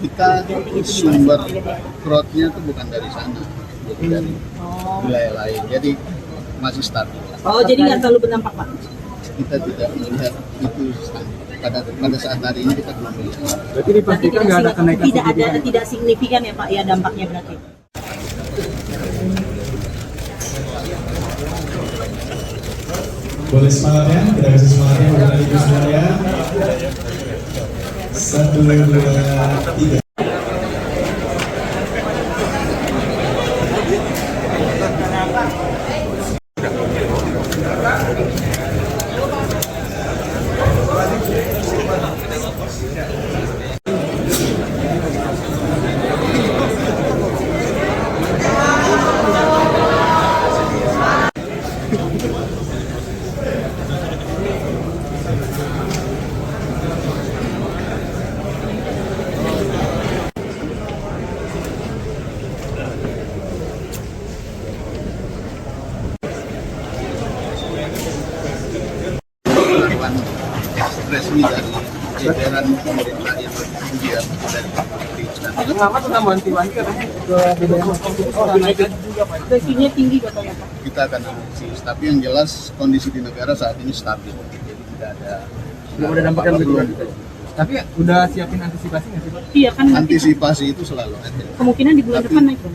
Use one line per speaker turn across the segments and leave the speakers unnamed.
kita sumber crowd-nya itu bukan dari sana, jadi dari wilayah lain, jadi masih stabil.
Oh, jadi nggak terlalu berdampak, Pak?
Kita tidak melihat itu pada saat hari ini, kita belum melihat.
Berarti dipastikan nggak ada kenaikan signifikan?
Tidak signifikan ya Pak, ya dampaknya berarti.
Boleh semangatnya, kita kasih semangatnya buat ibu semuanya. 1, 2, 3.
Resmi dari jajaran pemerintah yang berhingga dari Pemerintah.
Pengamat sudah wanti-wanti katanya ke BBM
Resikonya tinggi katanya Pak.
Kita akan analisis, tapi yang jelas kondisi di negara saat ini stabil, jadi tidak ada
belum ada dampak yang berkurang. Tapi udah siapin antisipasi nggak sih Pak?
Iya kan.
Antisipasi itu selalu ada.
Kemungkinan di bulan depan naik dong.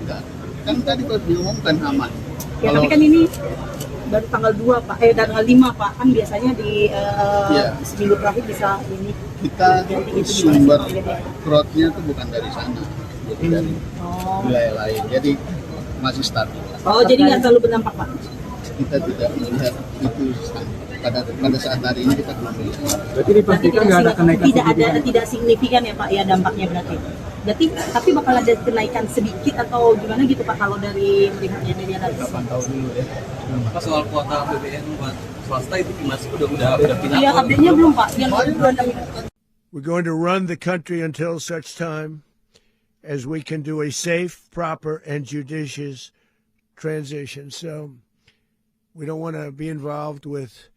Enggak. Kan tadi baru diumumkan aman.
Ya, tapi kan ini baru tanggal 2 Pak, tanggal 5 Pak, kan biasanya di seminggu terakhir bisa ini.
Kita sumber crowd-nya itu bukan dari sana, jadi dari wilayah lain, jadi masih stabil.
Oh, jadi nggak terlalu berdampak Pak?
Kita tidak melihat itu pada saat hari ini, kita belum melihat.
Berarti dipastikan nggak ada kenaikan signifikan?
Tidak signifikan ya Pak, ya dampaknya berarti. Berarti tapi bakal ada kenaikan sedikit atau gimana gitu Pak kalau dari melihatnya dari analis?
Pantau dulu ya.
Pak, soal kuota BBM buat swasta itu masih udah final.
Iya, update-nya belum Pak. Yang bulan
We're going to run the country until such time as we can do a safe, proper, and judicious transition. So we don't want to be involved with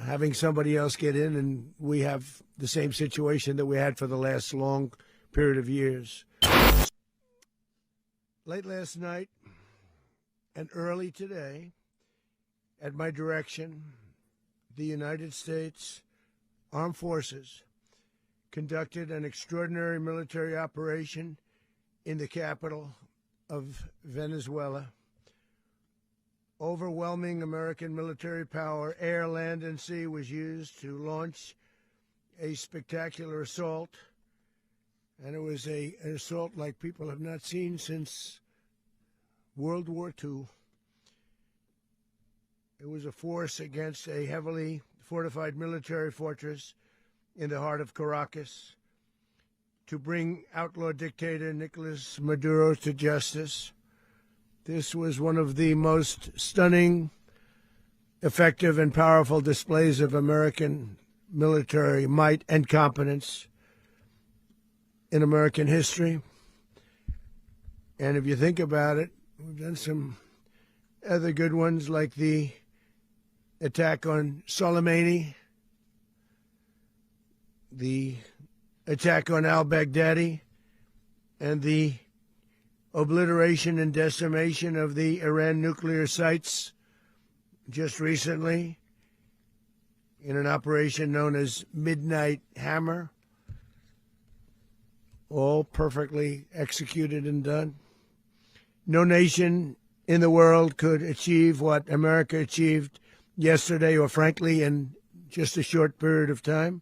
having somebody else get in, and we have the same situation that we had for the last long period of years. Late last night and early today, at my direction, the United States Armed Forces conducted an extraordinary military operation in the capital of Venezuela. Overwhelming American military power, air, land, and sea, was used to launch a spectacular assault. And it was an assault like people have not seen since World War II. It was a force against a heavily fortified military fortress in the heart of Caracas to bring outlaw dictator Nicolas Maduro to justice. This was one of the most stunning, effective, and powerful displays of American military might and competence in American history. And if you think about it, we've done some other good ones like the attack on Soleimani, the attack on al-Baghdadi, and the obliteration and decimation of the Iran nuclear sites just recently in an operation known as Midnight Hammer. All perfectly executed and done. No nation in the world could achieve what America achieved yesterday, or frankly, in just a short period of time.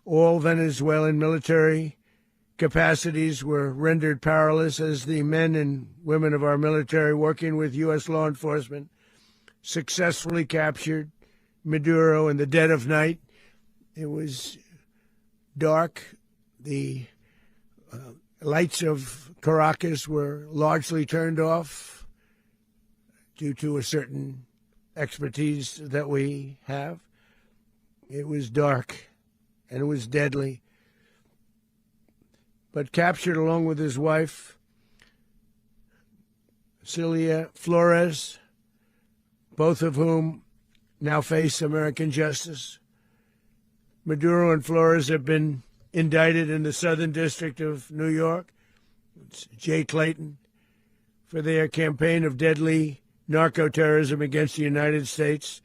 All Venezuelan military capacities were rendered powerless as the men and women of our military, working with U.S. law enforcement, successfully captured Maduro in the dead of night. It was dark. The lights of Caracas were largely turned off due to a certain expertise that we have. It was dark and it was deadly. But captured along with his wife, Celia Flores, both of whom now face American justice. Maduro and Flores have been indicted in the Southern District of New York. It's Jay Clayton, for their campaign of deadly narco-terrorism against the United States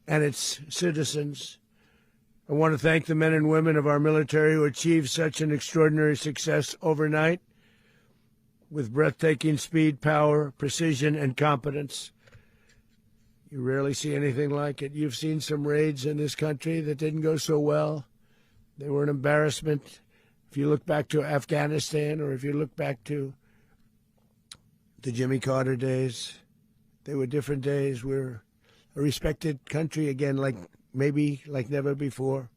and its citizens. I want to thank the men and women of our military who achieved such an extraordinary success overnight with breathtaking speed, power, precision, and competence. You rarely see anything like it. You've seen some raids in this country that didn't go so well. They were an embarrassment. If you look back to Afghanistan, or if you look back to the Jimmy Carter days, they were different days. We're a respected country again, like never before.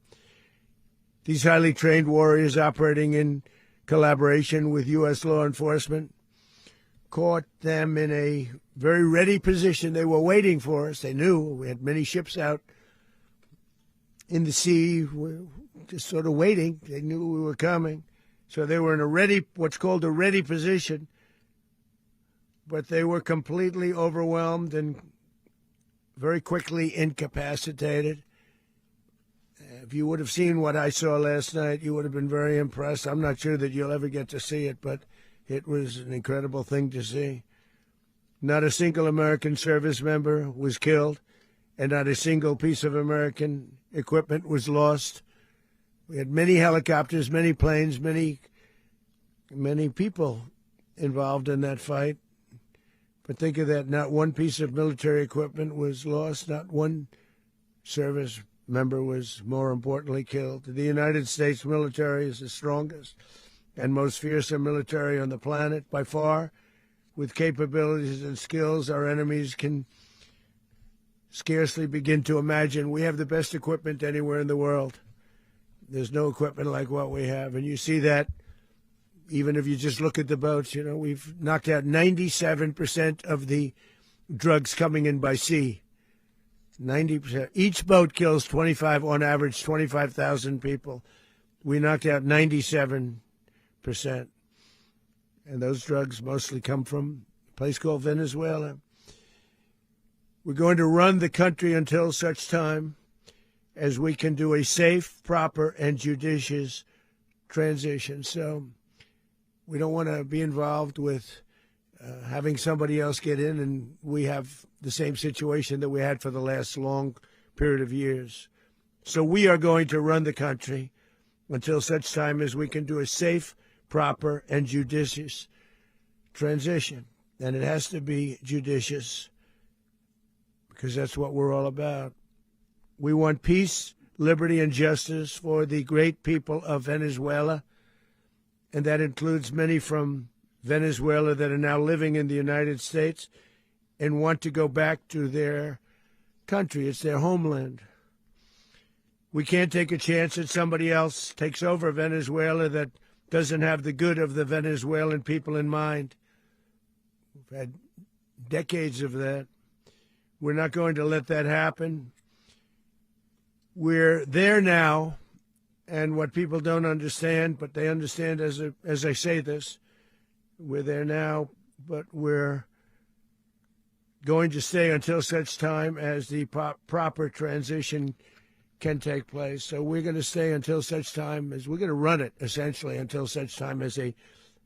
These highly trained warriors operating in collaboration with U.S. law enforcement caught them in a very ready position. They were waiting for us. They knew we had many ships out in the sea, just sort of waiting. They knew we were coming. So they were in what's called a ready position, but they were completely overwhelmed and very quickly incapacitated. If you would have seen what I saw last night, you would have been very impressed. I'm not sure that you'll ever get to see it, but it was an incredible thing to see. Not a single American service member was killed, and not a single piece of American equipment was lost. We had many helicopters, many planes, many people involved in that fight. But think of that, not one piece of military equipment was lost, not one service member was, more importantly, killed. The United States military is the strongest and most fearsome military on the planet by far, with capabilities and skills our enemies can scarcely begin to imagine. We have the best equipment anywhere in the world. There's no equipment like what we have, and you see that even if you just look at the boats. You know, we've knocked out 97% of the drugs coming in by sea. 90%. Each boat kills on average, 25,000 people. We knocked out 97%. And those drugs mostly come from a place called Venezuela. We're going to run the country until such time as we can do a safe, proper, and judicious transition. So we don't want to be involved with having somebody else get in, and we have the same situation that we had for the last long period of years. So we are going to run the country until such time as we can do a safe, proper, and judicious transition. And it has to be judicious because that's what we're all about. We want peace, liberty, and justice for the great people of Venezuela, and that includes many from Venezuela that are now living in the United States and want to go back to their country. It's their homeland. We can't take a chance that somebody else takes over Venezuela that doesn't have the good of the Venezuelan people in mind. We've had decades of that. We're not going to let that happen. We're there now, and what people don't understand, but they understand as I say this, we're there now, but we're going to stay until such time as the proper transition can take place. So we're going to stay until such time as we're going to run it, essentially, until such time as a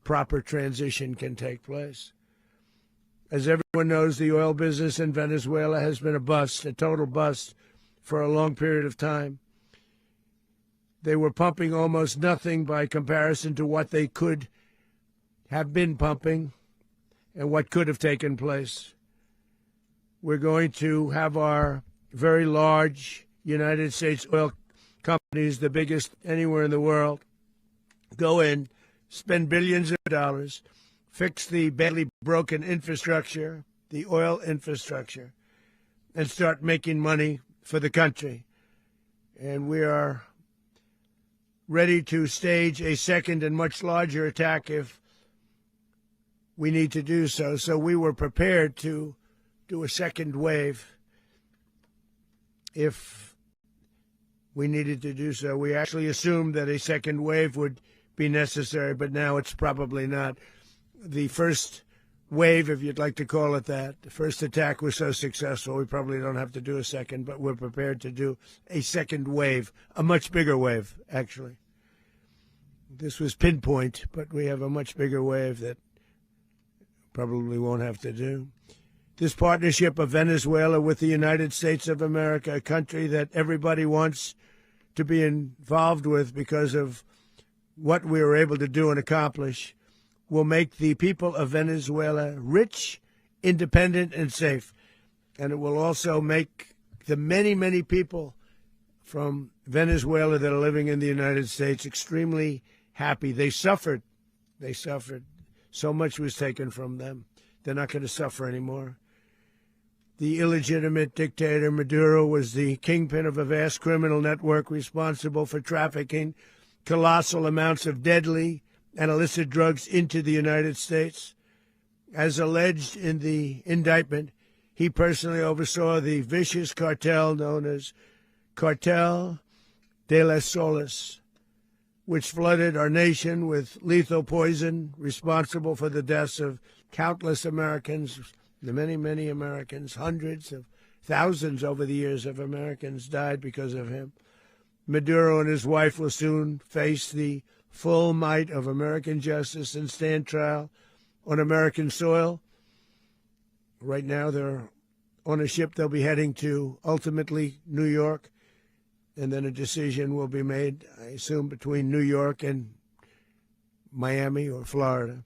proper transition can take place. As everyone knows, the oil business in Venezuela has been a bust, a total bust, for a long period of time. They were pumping almost nothing by comparison to what they could have been pumping and what could have taken place. We're going to have our very large United States oil companies, the biggest anywhere in the world, go in, spend billions of dollars, fix the badly broken infrastructure, the oil infrastructure, and start making money for the country. And we are ready to stage a second and much larger attack if we need to do so. So we were prepared to do a second wave if we needed to do so. We actually assumed that a second wave would be necessary, but now it's probably not. The first wave, if you'd like to call it that, the first attack was so successful, we probably don't have to do a second, but we're prepared to do a second wave, a much bigger wave, actually. This was pinpoint, but we have a much bigger wave that probably won't have to do. This partnership of Venezuela with the United States of America, a country that everybody wants to be involved with because of what we were able to do and accomplish, will make the people of Venezuela rich, independent, and safe. And it will also make the many, many people from Venezuela that are living in the United States extremely happy. They suffered. They suffered. So much was taken from them. They're not going to suffer anymore. The illegitimate dictator Maduro was the kingpin of a vast criminal network responsible for trafficking colossal amounts of deadly and illicit drugs into the United States. As alleged in the indictment, he personally oversaw the vicious cartel known as Cartel de las Solas, which flooded our nation with lethal poison, responsible for the deaths of countless Americans, the many, many Americans. Hundreds of thousands over the years of Americans died because of him. Maduro and his wife will soon face the full might of American justice and stand trial on American soil. Right now, they're on a ship. They'll be heading to, ultimately, New York, and then a decision will be made, I assume, between New York and Miami or Florida.